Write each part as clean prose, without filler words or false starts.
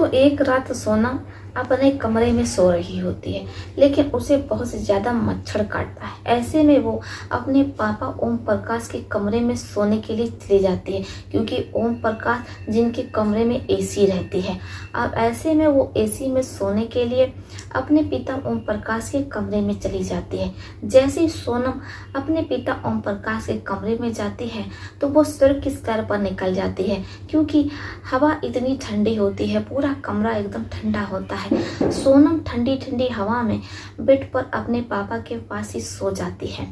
तो एक रात सोनम अपने कमरे में सो रही होती है, लेकिन उसे बहुत ज़्यादा मच्छर काटता है। ऐसे में वो अपने पापा ओम प्रकाश के कमरे में सोने के लिए चली जाती है, क्योंकि ओम प्रकाश जिनके कमरे में एसी रहती है। अब ऐसे में वो एसी में सोने के लिए अपने पिता ओम प्रकाश के कमरे में चली जाती है। जैसे ही सोनम अपने पिता ओम प्रकाश के कमरे में जाती है तो वो सिर की सैर पर निकल जाती है, क्योंकि हवा इतनी ठंडी होती है, पूरा कमरा एकदम ठंडा होता है। सोनम ठंडी ठंडी हवा में बेड पर अपने पापा के पास ही सो जाती है।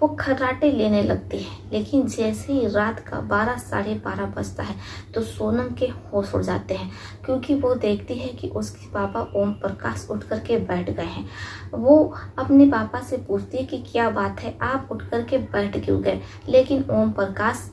वो खर्राटे लेने लगती है, लेकिन जैसे ही रात का 12 साढ़े 12 बजता है तो सोनम के होश उड़ जाते हैं, क्योंकि वो देखती है कि उसके पापा ओम प्रकाश उठ कर के बैठ गए हैं। वो अपने पापा से पूछती है कि क्या बात है, आप उठ कर के बैठ क्यों गए? लेकिन ओम प्रकाश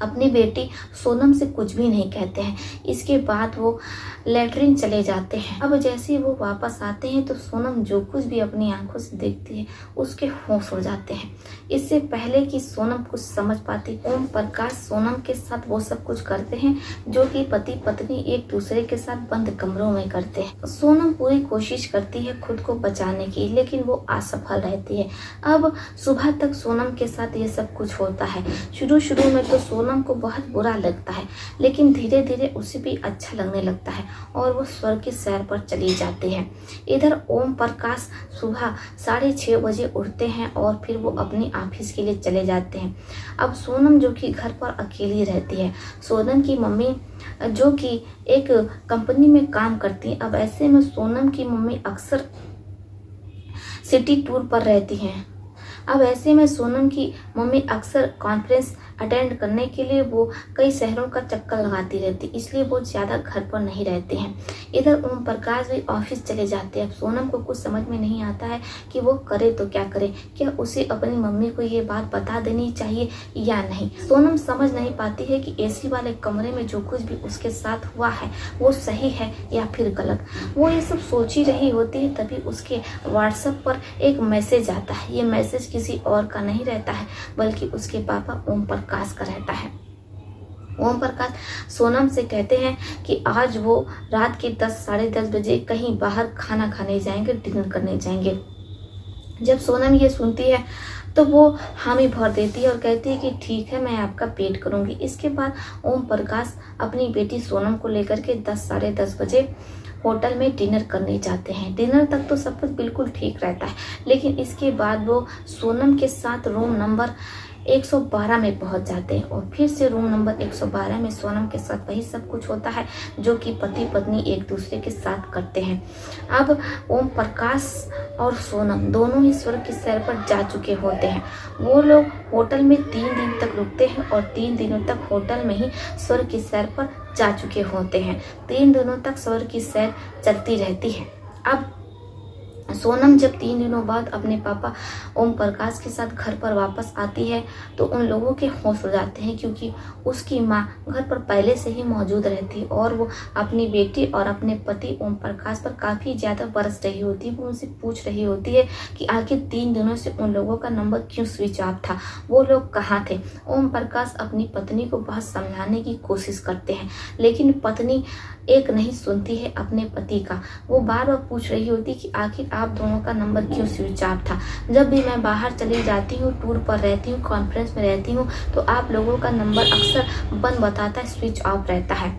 अपनी बेटी सोनम से कुछ भी नहीं कहते हैं। इसके बाद वो लेटरिन चले जाते हैं। अब जैसे ही वो वापस आते हैं तो सोनम जो कुछ भी अपनी आंखों से देखती है उसके होश उड़ जाते हैं। इससे पहले कि सोनम कुछ समझ पाती, ओम प्रकाश सोनम के साथ वो सब कुछ करते हैं जो कि पति पत्नी एक दूसरे के साथ बंद कमरों में करते हैं। सोनम पूरी कोशिश करती है खुद को बचाने की, लेकिन वो असफल रहती है। अब सुबह तक सोनम के साथ ये सब कुछ होता है। शुरू में तो सोनम को बहुत बुरा लगता है, लेकिन धीरे धीरे उसे भी अच्छा लगने लगता है और वो स्वर्ग की सैर पर चली जाती है। इधर ओम प्रकाश सुबह 6:30 बजे उठते हैं और फिर वो अपनी ऑफिस के लिए चले जाते हैं। अब सोनम जो कि घर पर अकेली रहती है। सोनम की मम्मी जो कि एक कंपनी में काम करती है। अब ऐसे में सोनम की मम्मी अक्सर सिटी टूर पर रहती हैं। अब ऐसे में सोनम की मम्मी अक्सर कॉन्फ्रेंस अटेंड करने के लिए वो कई शहरों का चक्कर लगाती रहती, इसलिए वो ज़्यादा घर पर नहीं रहते हैं। इधर ओम प्रकाश भी ऑफिस चले जाते हैं। अब सोनम को कुछ समझ में नहीं आता है कि वो करे तो क्या करे, क्या उसे अपनी मम्मी को ये बात बता देनी चाहिए या नहीं। सोनम समझ नहीं पाती है कि एसी वाले कमरे में जो कुछ भी उसके साथ हुआ है वो सही है या फिर गलत। वो ये सब सोच ही रही होती है, तभी उसके व्हाट्सएप पर एक मैसेज आता है। ये मैसेज किसी और का नहीं रहता है, बल्कि उसके पापा ओम प्रकाश का रहता है। ओम प्रकाश सोनम से कहते हैं कि आज वो रात के 10 साढ़े 10 बजे कहीं बाहर खाना खाने जाएंगे, डिनर करने जाएंगे। जब सोनम ये सुनती है तो वो हामी भर देती है और कहती है कि ठीक है, मैं आपका वेट करूंगी। इसके बाद ओम प्रकाश अपनी बेटी सोनम को लेकर के 10 साढ़े 10 बजे होटल में डिनर करने जाते हैं। डिनर तक तो सब कुछ बिल्कुल ठीक रहता है, लेकिन इसके बाद वो सोनम के साथ रूम नंबर 112 में पहुंच जाते हैं और फिर से रूम नंबर 112 में सोनम के साथ वही सब कुछ होता है जो कि पति पत्नी एक दूसरे के साथ करते हैं। अब ओम प्रकाश और सोनम दोनों ही स्वर्ग की सैर पर जा चुके होते हैं। वो लोग होटल में 3 दिन तक रुकते हैं और 3 दिनों तक होटल में ही स्वर्ग की सैर पर जा चुके होते हैं। 3 दिनों तक स्वर्ग की सैर चलती रहती है। अब सोनम जब 3 दिनों बाद अपने पापा ओम प्रकाश के साथ घर पर वापस आती है तो उन लोगों के होश हो जाते हैं, क्योंकि उसकी माँ घर पर पहले से ही मौजूद रहती है और वो अपनी बेटी और अपने पति ओम प्रकाश पर काफ़ी ज़्यादा बरस रही होती है। वो उनसे पूछ रही होती है कि आखिर 3 दिनों से उन लोगों का नंबर क्यों स्विच ऑफ था, वो लोग कहाँ थे। ओम प्रकाश अपनी पत्नी को बहुत समझाने की कोशिश करते हैं, लेकिन पत्नी एक नहीं सुनती है अपने पति का। वो बार बार पूछ रही होती कि आखिर आप दोनों का नंबर क्यों स्विच ऑफ था। जब भी मैं बाहर चली जाती हूँ, टूर पर रहती हूँ, कॉन्फ्रेंस में रहती हूँ, तो आप लोगों का नंबर अक्सर बंद बताता है, स्विच ऑफ रहता है।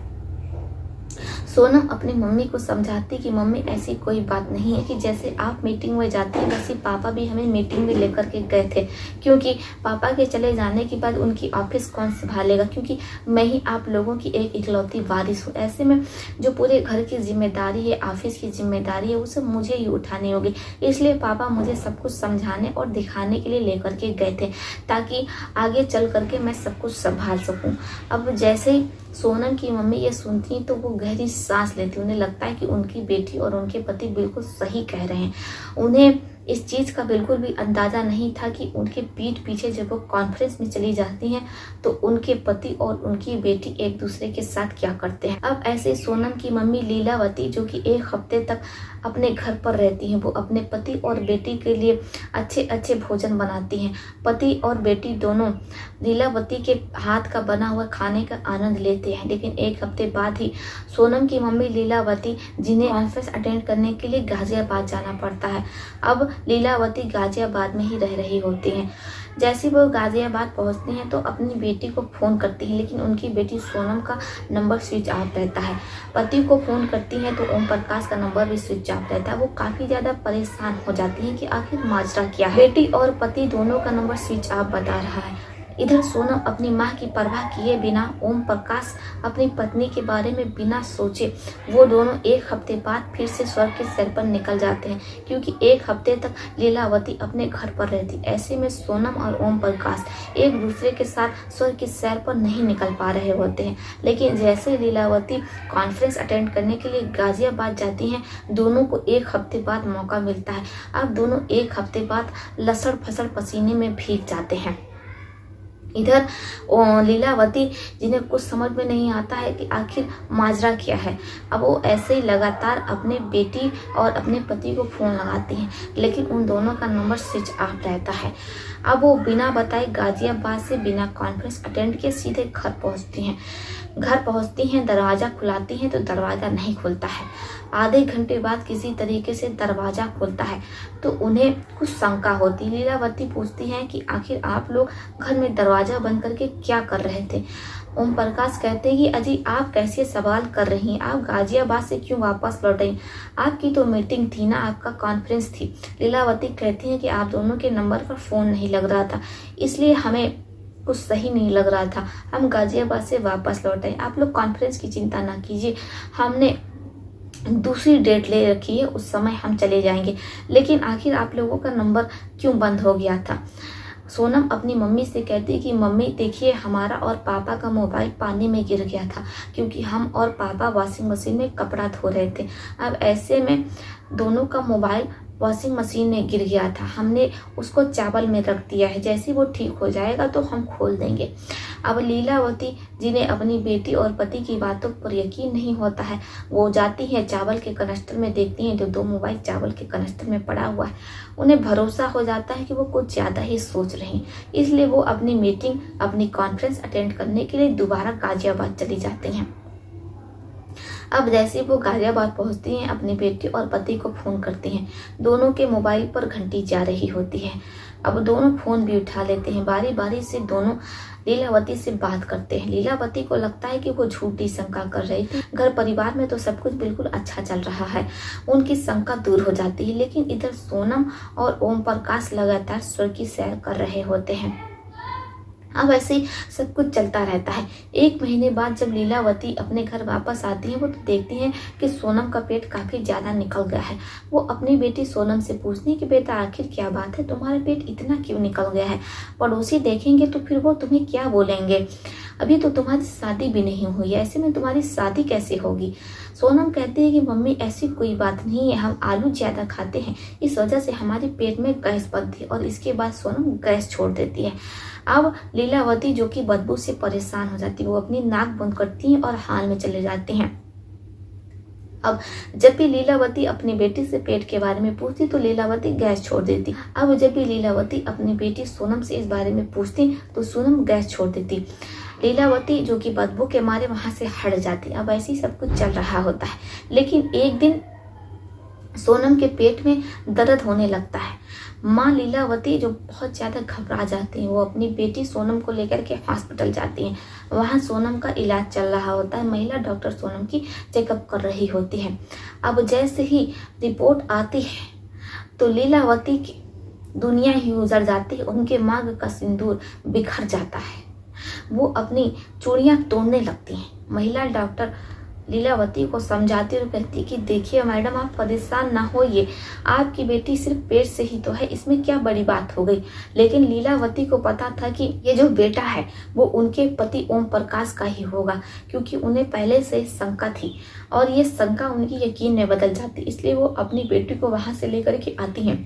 सोनम अपनी मम्मी को समझाती कि मम्मी ऐसी कोई बात नहीं है कि जैसे आप मीटिंग में जाती हैं वैसे पापा भी हमें मीटिंग में लेकर के गए थे, क्योंकि पापा के चले जाने के बाद उनकी ऑफिस कौन संभालेगा, क्योंकि मैं ही आप लोगों की एक इकलौती वारिस हूँ। ऐसे में जो पूरे घर की जिम्मेदारी है, ऑफिस की जिम्मेदारी है, वो सब मुझे ही उठानी होगी। इसलिए पापा मुझे सब कुछ समझाने और दिखाने के लिए लेकर के गए थे, ताकि आगे चल करके मैं सब कुछ संभाल सकूँ। अब जैसे ही सोनम की मम्मी ये सुनती तो वो गहरी सांस लेती। उन्हें लगता है कि उनकी बेटी और उनके पति बिल्कुल सही कह रहे हैं। उन्हें इस चीज़ का बिल्कुल भी अंदाज़ा नहीं था कि उनके पीठ पीछे जब वो कॉन्फ्रेंस में चली जाती हैं तो उनके पति और उनकी बेटी एक दूसरे के साथ क्या करते हैं। अब ऐसे सोनम की मम्मी लीलावती, जो कि एक हफ्ते तक अपने घर पर रहती हैं, वो अपने पति और बेटी के लिए अच्छे अच्छे भोजन बनाती हैं। पति और बेटी दोनों लीलावती के हाथ का बना हुआ खाने का आनंद लेते हैं। लेकिन एक हफ्ते बाद ही सोनम की मम्मी लीलावती, जिन्हें कॉन्फ्रेंस अटेंड करने के लिए गाजियाबाद जाना पड़ता है, अब लीलावती गाजियाबाद में ही रह रही होती हैं। जैसे वो गाजियाबाद पहुंचती हैं तो अपनी बेटी को फ़ोन करती हैं, लेकिन उनकी बेटी सोनम का नंबर स्विच ऑफ रहता है। पति को फ़ोन करती हैं तो ओम प्रकाश का नंबर भी स्विच ऑफ रहता है। वो काफ़ी ज़्यादा परेशान हो जाती हैं कि आखिर माजरा क्या है। बेटी और पति दोनों का नंबर स्विच ऑफ बता रहा है। इधर सोनम अपनी माँ की परवाह किए बिना ओम प्रकाश अपनी पत्नी के बारे में बिना सोचे वो दोनों एक हफ्ते बाद फिर से स्वर्ग के सैर पर निकल जाते हैं, क्योंकि एक हफ्ते तक लीलावती अपने घर पर रहती। ऐसे में सोनम और ओम प्रकाश एक दूसरे के साथ स्वर्ग के सैर पर नहीं निकल पा रहे होते हैं। लेकिन जैसे लीलावती कॉन्फ्रेंस अटेंड करने के लिए गाजियाबाद जाती हैं, दोनों को एक हफ्ते बाद मौका मिलता है। अब दोनों एक हफ्ते बाद लसड़ फसड़ पसीने में भीग जाते हैं। इधर लीलावती, जिन्हें कुछ समझ में नहीं आता है कि आखिर माजरा क्या है, अब वो ऐसे ही लगातार अपने बेटी और अपने पति को फ़ोन लगाती हैं, लेकिन उन दोनों का नंबर स्विच ऑफ रहता है। अब वो बिना बताए गाजियाबाद से बिना कॉन्फ्रेंस अटेंड किए सीधे घर पहुंचती हैं। दरवाज़ा खुलाती हैं तो दरवाज़ा नहीं खुलता है। आधे घंटे बाद किसी तरीके से दरवाज़ा खुलता है तो उन्हें कुछ शंका होती है। लीलावती पूछती हैं कि आखिर आप लोग घर में दरवाज़ा बंद करके क्या कर रहे थे। ओम प्रकाश कहते हैं कि अजी आप कैसे सवाल कर रही हैं, आप गाजियाबाद से क्यों वापस लौट रही, आपकी तो मीटिंग थी ना, आपका कॉन्फ्रेंस थी। लीलावती कहती हैं कि आप दोनों के नंबर पर फ़ोन नहीं लग रहा था, इसलिए हमें कुछ सही नहीं लग रहा था, हम गाजियाबाद से वापस लौट आए। आप लोग कॉन्फ्रेंस की चिंता ना कीजिए, हमने दूसरी डेट ले रखी है, उस समय हम चले जाएंगे। लेकिन आखिर आप लोगों का नंबर क्यों बंद हो गया था। सोनम अपनी मम्मी से कहती कि मम्मी देखिए, हमारा और पापा का मोबाइल पानी में गिर गया था, क्योंकि हम और पापा वॉशिंग मशीन में कपड़ा धो रहे थे। अब ऐसे में दोनों का मोबाइल वॉशिंग मशीन में गिर गया था, हमने उसको चावल में रख दिया है, जैसे वो ठीक हो जाएगा तो हम खोल देंगे। अब लीलावती, जिन्हें अपनी बेटी और पति की बातों पर यकीन नहीं होता है, वो जाती हैं चावल के कनस्तर में, देखती हैं जो 2 मोबाइल चावल के कनस्तर में पड़ा हुआ है। उन्हें भरोसा हो जाता है कि वो कुछ ज़्यादा ही सोच रही, इसलिए वो अपनी मीटिंग, अपनी कॉन्फ्रेंस अटेंड करने के लिए दोबारा गाजियाबाद चली जाती हैं। अब जैसे वो गाजियाबाद पहुंचती हैं, अपनी बेटी और पति को फ़ोन करती हैं। दोनों के मोबाइल पर घंटी जा रही होती है। अब दोनों फ़ोन भी उठा लेते हैं। बारी बारी से दोनों लीलावती से बात करते हैं। लीलावती को लगता है कि वो झूठी शंका कर रही थी, घर परिवार में तो सब कुछ बिल्कुल अच्छा चल रहा है, उनकी शंका दूर हो जाती है। लेकिन इधर सोनम और ओम प्रकाश लगातार स्वर्ग की सैर कर रहे होते हैं। अब ऐसे ही सब कुछ चलता रहता है। 1 महीने बाद जब लीलावती अपने घर वापस आती है, वो तो देखती हैं कि सोनम का पेट काफ़ी ज़्यादा निकल गया है। वो अपनी बेटी सोनम से पूछती है कि बेटा आखिर क्या बात है, तुम्हारा पेट इतना क्यों निकल गया है। पड़ोसी देखेंगे तो फिर वो तुम्हें क्या बोलेंगे, अभी तो तुम्हारी शादी भी नहीं हुई है, ऐसे में तुम्हारी शादी कैसे होगी। सोनम कहती है कि मम्मी ऐसी कोई बात नहीं है, हम आलू ज़्यादा खाते हैं, इस वजह से हमारे पेट में गैस बनती है। और इसके बाद सोनम गैस छोड़ देती है। अब लीलावती, जो कि बदबू से परेशान हो जाती है, वो अपनी नाक बंद करती हैं और हाल में चले जाते हैं। अब जब भी लीलावती अपनी बेटी से पेट के बारे में पूछती तो लीलावती गैस छोड़ देती। अब जब भी लीलावती अपनी बेटी सोनम से इस बारे में पूछती तो सोनम गैस छोड़ देती। लीलावती, जो कि बदबू के मारे वहां से हट जाती। अब ऐसे ही सब कुछ चल रहा होता है। लेकिन एक दिन सोनम के पेट में दर्द होने लगता है। माँ लीलावती, जो बहुत ज़्यादा घबरा जाती हैं, वो अपनी बेटी सोनम को लेकर के हॉस्पिटल जाती हैं। वहाँ सोनम का इलाज चल रहा होता है। महिला डॉक्टर सोनम की चेकअप कर रही होती है। अब जैसे ही रिपोर्ट आती है तो लीलावती की दुनिया ही उजड़ जाती है। उनके मांग का सिंदूर बिखर जाता है। वो अपनी चूड़ियाँ तोड़ने लगती हैं। महिला डॉक्टर लीलावती को समझाती और कहती कि देखिए मैडम, आप परेशान ना होइए, आपकी बेटी सिर्फ पेट से ही तो है, इसमें क्या बड़ी बात हो गई। लेकिन लीलावती को पता था कि ये जो बेटा है वो उनके पति ओम प्रकाश का ही होगा, क्योंकि उन्हें पहले से शंका थी और ये शंका उनकी यकीन में बदल जाती। इसलिए वो अपनी बेटी को वहां से लेकर के आती हैं।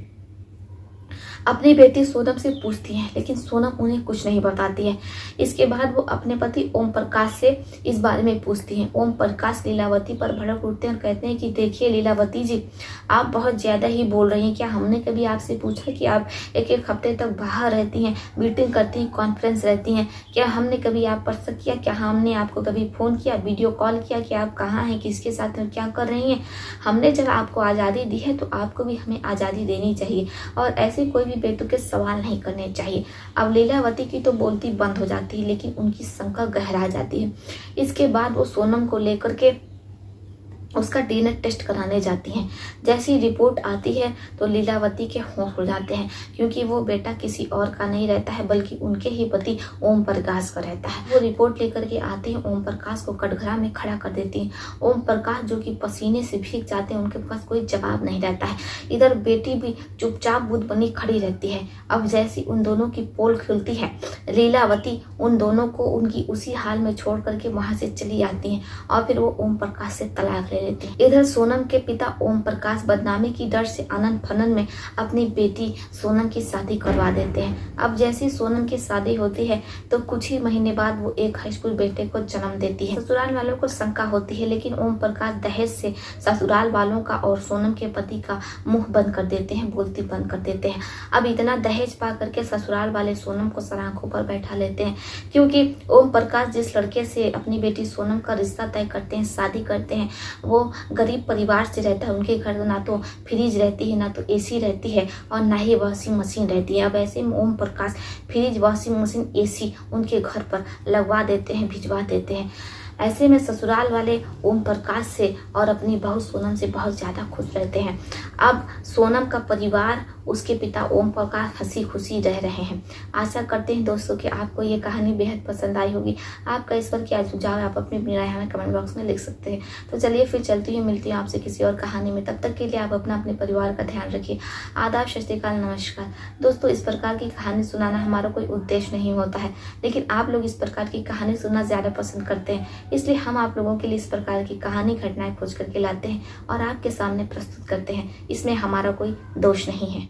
अपनी बेटी सोनम से पूछती हैं, लेकिन सोनम उन्हें कुछ नहीं बताती है। इसके बाद वो अपने पति ओम प्रकाश से इस बारे में पूछती हैं। ओम प्रकाश लीलावती पर भड़क उठते हैं और कहते हैं कि देखिए लीलावती जी, आप बहुत ज़्यादा ही बोल रही हैं। क्या हमने कभी आपसे पूछा कि आप एक एक हफ्ते तक बाहर रहती हैं, मीटिंग करती हैं, कॉन्फ्रेंस रहती हैं? क्या हमने कभी आप पर शक किया? क्या हमने आपको कभी फ़ोन किया, वीडियो कॉल किया कि आप कहाँ हैं, किसके साथ हैं, क्या कर रही हैं? हमने जब आपको आज़ादी दी है तो आपको भी हमें आज़ादी देनी चाहिए और ऐसे कोई भी बेतुके सवाल नहीं करने चाहिए। अब लीलावती की तो बोलती बंद हो जाती है, लेकिन उनकी शंका गहरा जाती है। इसके बाद वो सोनम को लेकर के उसका डीएनए टेस्ट कराने जाती हैं। जैसी रिपोर्ट आती है तो लीलावती के होश उड़ जाते हैं, क्योंकि वो बेटा किसी और का नहीं रहता है बल्कि उनके ही पति ओम प्रकाश का रहता है। वो रिपोर्ट लेकर के आते हैं, ओम प्रकाश को कटघरा में खड़ा कर देती हैं। ओम प्रकाश जो कि पसीने से भीग जाते हैं, उनके पास कोई जवाब नहीं रहता है। इधर बेटी भी चुपचाप बुद्ध बनी खड़ी रहती है। अब जैसी उन दोनों की पोल खुलती है, लीलावती उन दोनों को उनकी उसी हाल में छोड़ करके वहां से चली आती हैं और फिर वो ओम प्रकाश से तलाक ले लेती हैं। इधर सोनम के पिता ओम प्रकाश बदनामी की डर से आनन फनन में अपनी बेटी सोनम की शादी करवा देते हैं। अब जैसी सोनम की शादी होती है तो कुछ ही महीने बाद वो एक हाईस्कूल बेटे को जन्म देती है। ससुराल वालों को शंका होती है, लेकिन ओम प्रकाश दहेज से ससुराल वालों का और सोनम के पति का मुंह बंद कर देते हैं, बोलती बंद कर देते हैं। अब इतना दहेज पा करके ससुराल वाले सोनम को सराखों पर बैठा लेते हैं, क्योंकि ओम प्रकाश जिस लड़के से अपनी बेटी सोनम का रिश्ता तय करते हैं, शादी करते हैं, वो गरीब परिवार से रहता है। उनके घर ना तो फ्रिज रहती है, ना तो एसी रहती है और ना ही वॉशिंग मशीन रहती है। अब ऐसे में Om Prakash fridge, washing machine, AC उनके घर पर लगवा देते हैं, भिजवा देते हैं। ऐसे में ससुराल वाले ओम प्रकाश से और अपनी बहू सोनम से बहुत ज़्यादा खुश रहते हैं। अब सोनम का परिवार, उसके पिता ओम प्रकाश हंसी खुशी रह रहे हैं। आशा करते हैं दोस्तों कि आपको ये कहानी बेहद पसंद आई होगी। आपका इस पर क्या सुझाव है, आप अपनी राय हमें कमेंट बॉक्स में लिख सकते हैं। तो चलिए फिर चलती हुई मिलती हूँ आपसे किसी और कहानी में। तब तक के लिए आप अपने परिवार का ध्यान रखिए। आदाब, सत श्री अकाल, नमस्कार। दोस्तों, इस प्रकार की कहानी सुनाना हमारा कोई उद्देश्य नहीं होता है, लेकिन आप लोग इस प्रकार की कहानी सुनना ज़्यादा पसंद करते हैं, इसलिए हम आप लोगों के लिए इस प्रकार की कहानी, घटनाएं खोज करके लाते हैं और आपके सामने प्रस्तुत करते हैं। इसमें हमारा कोई दोष नहीं है।